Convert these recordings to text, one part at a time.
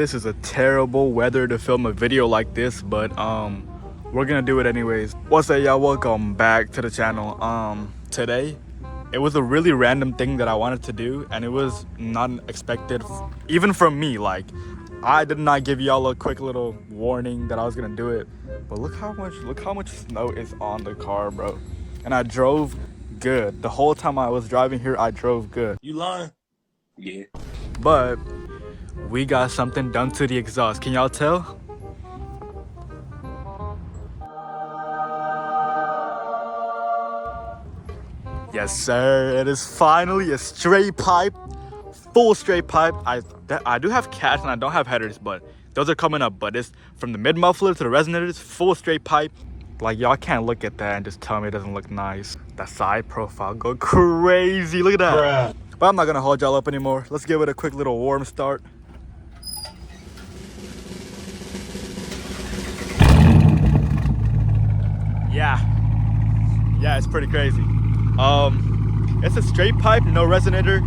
this is a terrible weather to film a video like this, but we're gonna do it anyways. What's up, y'all? Welcome back to the channel. Today it was a really random thing that I wanted to do, and it was not expected even from me. Like, I did not give y'all a quick little warning that I was gonna do it, but look how much snow is on the car, bro. And I drove good the whole time I was driving here. I drove good. You lying? Yeah. But we got something done to the exhaust. Can y'all tell? Yes, sir. It is finally a straight pipe, full straight pipe. I do have cats and I don't have headers, but those are coming up. But it's from the mid muffler to the resonators, full straight pipe. Like, y'all can't look at that and just tell me it doesn't look nice. That side profile go crazy. Look at that. Bruh. But I'm not gonna hold y'all up anymore. Let's give it a quick little warm start. Yeah, it's pretty crazy. It's a straight pipe, no resonator,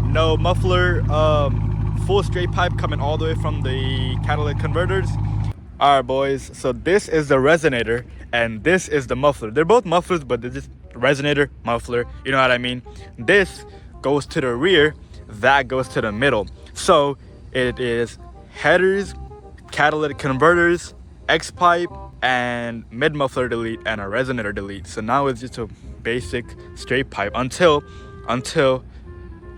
no muffler, full straight pipe coming all the way from the catalytic converters. All right, boys, so this is the resonator and this is the muffler. They're both mufflers, but they're just resonator, muffler, you know what I mean? This goes to the rear, that goes to the middle. So it is headers, catalytic converters, X pipe, and mid muffler delete and a resonator delete. So now it's just a basic straight pipe until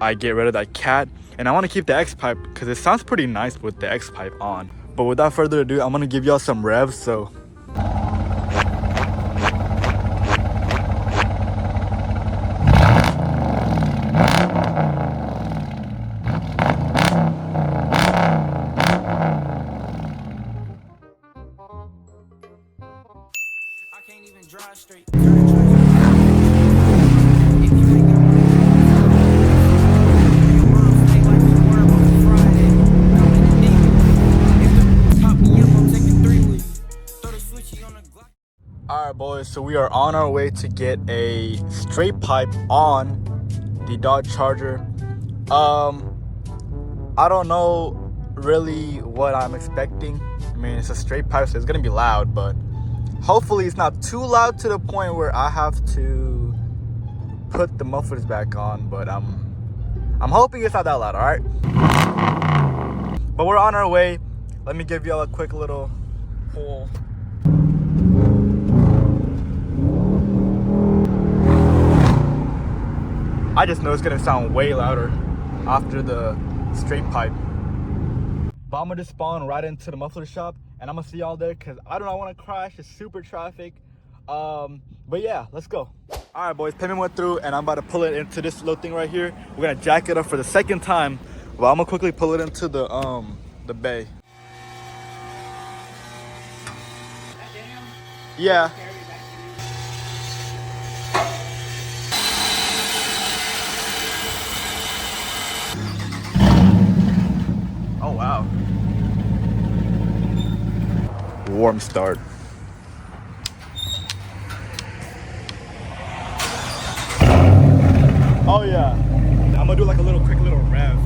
I get rid of that cat. And I want to keep the X pipe because it sounds pretty nice with the X pipe on. But without further ado, I'm gonna give y'all some revs. So drive straight. Alright, boys, so we are on our way to get a straight pipe on the Dodge Charger. I don't know really what I'm expecting. I mean, it's a straight pipe, so it's gonna be loud, but hopefully it's not too loud to the point where I have to put the mufflers back on, but I'm hoping it's not that loud, all right? But we're on our way. Let me give y'all a quick little pull. I just know it's gonna sound way louder after the straight pipe. But I'm gonna just spawn right into the muffler shop and I'm gonna see y'all there because I do not want to crash. It's super traffic. But yeah, let's go. All right, boys, payment went through and I'm about to pull it into this little thing right here. We're gonna jack it up for the second time. Well, I'm gonna quickly pull it into the bay. Yeah. Oh wow. Warm start. Oh yeah. I'm gonna do like a quick little rev.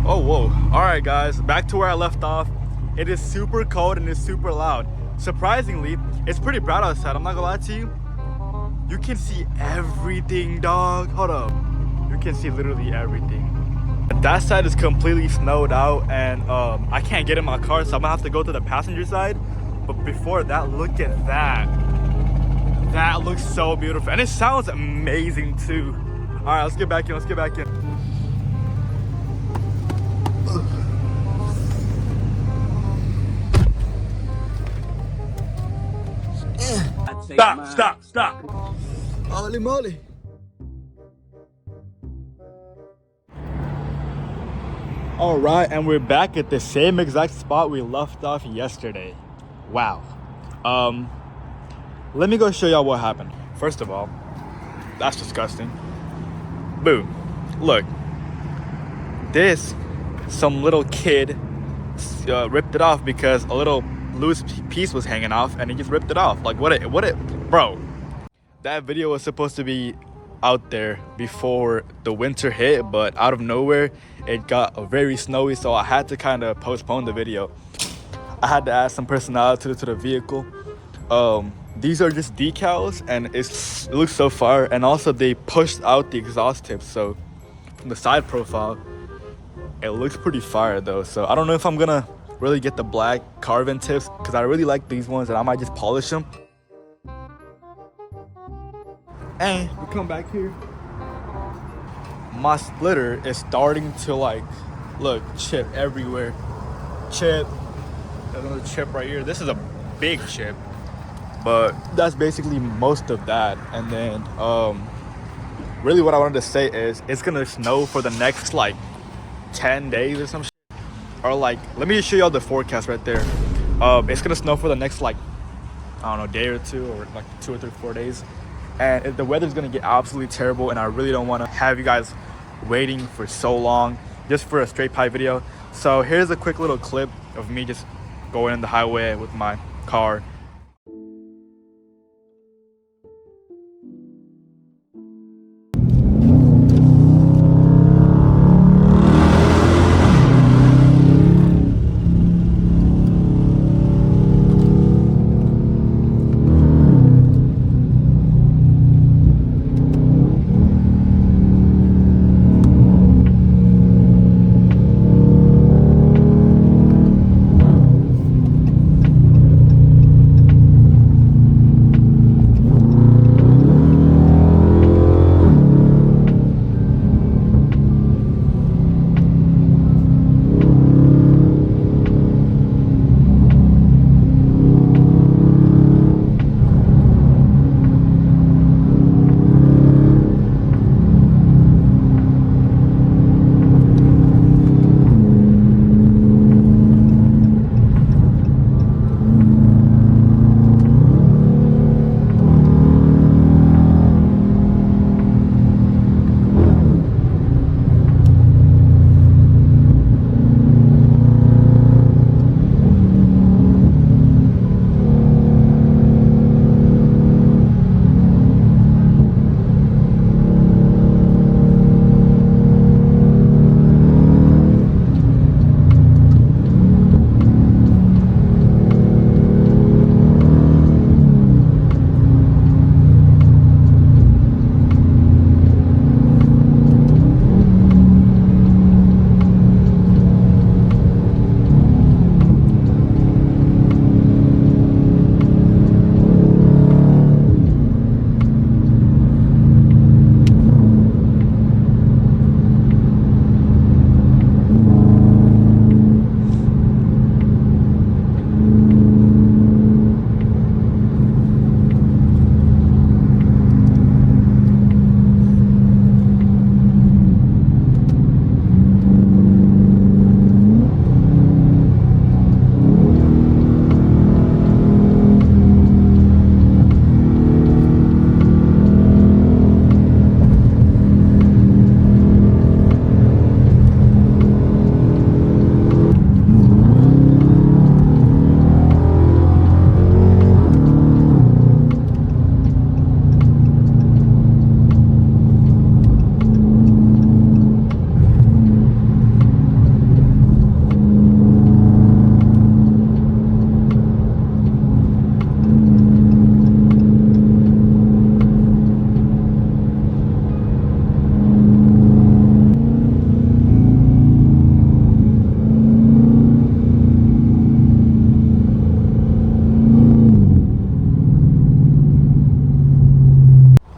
Oh whoa. All right, guys, back to where I left off. It is super cold and it's super loud. Surprisingly, it's pretty bright outside. I'm not gonna lie to you. You can see everything, dog. Hold up. You can see literally everything. That side is completely snowed out and I can't get in my car, so I'm gonna have to go to the passenger side. But before that, look at that. That looks so beautiful. And it sounds amazing too. All right, let's get back in. Stop. Holy moly. All right, and we're back at the same exact spot we left off yesterday. Wow. Let me go show y'all what happened. First of all, that's disgusting. Boo. Look. This, some little kid ripped it off because a little loose piece was hanging off, and he just ripped it off. Like bro. That video was supposed to be out there before the winter hit, but out of nowhere it got very snowy, so I had to kind of postpone the video. I had to add some personality to the vehicle. These are just decals, and it looks so fire, and also they pushed out the exhaust tips, so from the side profile it looks pretty fire though. So I don't know if I'm gonna really get the black carbon tips because I really like these ones, and I might just polish them. And we come back here. My splitter is starting to like, look, chip everywhere. Chip, another chip right here. This is a big chip, but that's basically most of that. And then really what I wanted to say is it's gonna snow for the next like 10 days or some shit. Or like, let me just show y'all the forecast right there. It's gonna snow for the next like, I don't know, day or two, or like 2 or 3, 4 days. And the weather's gonna get absolutely terrible, and I really don't want to have you guys waiting for so long just for a straight pipe video. So here's a quick little clip of me just going in the highway with my car.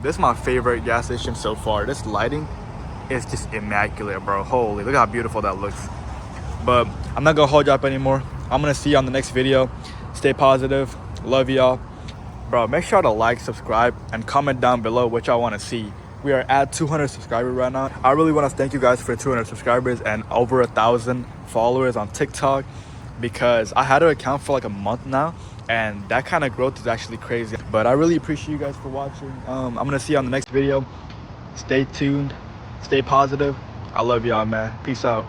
This is my favorite gas station so far. This lighting is just immaculate, bro. Holy, look how beautiful that looks. But I'm not gonna hold you up anymore. I'm gonna see you on the next video. Stay positive. Love y'all. Bro, make sure to like, subscribe, and comment down below what y'all want to see. We are at 200 subscribers right now. I really want to thank you guys for 200 subscribers and over 1,000 followers on TikTok, because I had an account for like a month now, and that kind of growth is actually crazy. But I really appreciate you guys for watching. I'm gonna see you on the next video. Stay tuned, stay positive. I love y'all, man. Peace out.